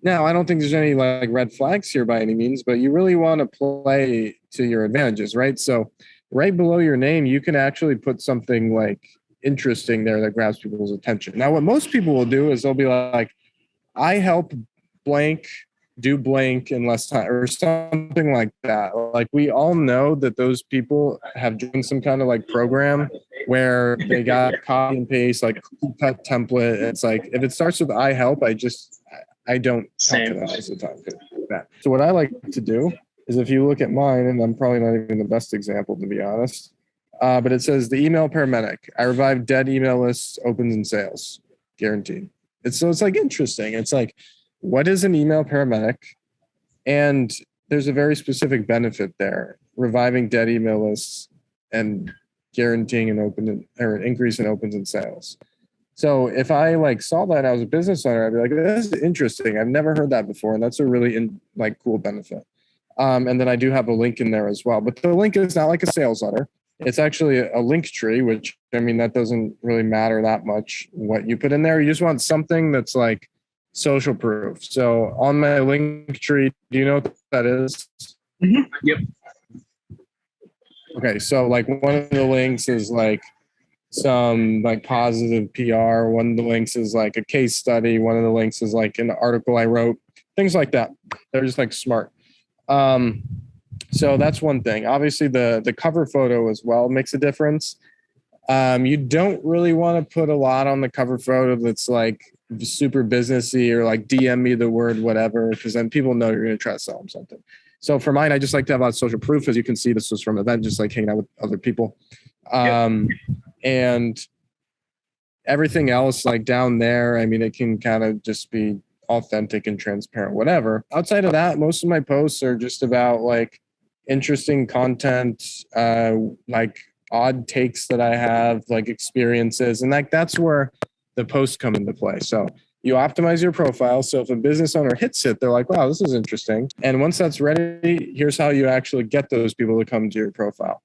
Now, I don't think there's any like red flags here by any means, but you really want to play to your advantages, right? So, right below your name, you can actually put something like interesting there that grabs people's attention. Now, what most people will do is they'll be like, I help blank do blank in less time or something like that. Like we all know that those people have done some kind of like program where they got copy and paste like cut template. It's like if it starts with I help, I don't talk to Same. them most of the time. So what I like to do is if you look at mine, and I'm probably not even the best example to be honest, but it says the email paramedic. I revive dead email lists, opens and sales, guaranteed. It's like interesting. It's like, what is an email paramedic? And there's a very specific benefit there, reviving dead email lists and guaranteeing an open or an increase in opens and sales. So if I like saw that as a business owner, I'd be like, this is interesting. I've never heard that before. And that's a really like cool benefit. And then I do have a link in there as well. But the link is not like a sales letter. It's actually a link tree, which I mean, that doesn't really matter that much what you put in there. You just want something that's like social proof. So on my link tree, do you know what that is? Mm-hmm. Yep. Okay. So like one of the links is like some like positive PR. One of the links is like a case study. One of the links is like an article I wrote, things like that. They're just like smart. So that's one thing. Obviously the cover photo as well makes a difference. You don't really want to put a lot on the cover photo that's like super businessy or like DM me the word whatever, because then people know you're going to try to sell them something. So for mine, I just like to have a lot of social proof. As you can see, this was from an event, just like hanging out with other people. And everything else like down there, I mean, it can kind of just be authentic and transparent, whatever. Outside of that, most of my posts are just about like interesting content, like odd takes that I have, like experiences. And like that's where the posts come into play. So you optimize your profile. So if a business owner hits it, they're like, wow, this is interesting. And once that's ready, here's how you actually get those people to come to your profile.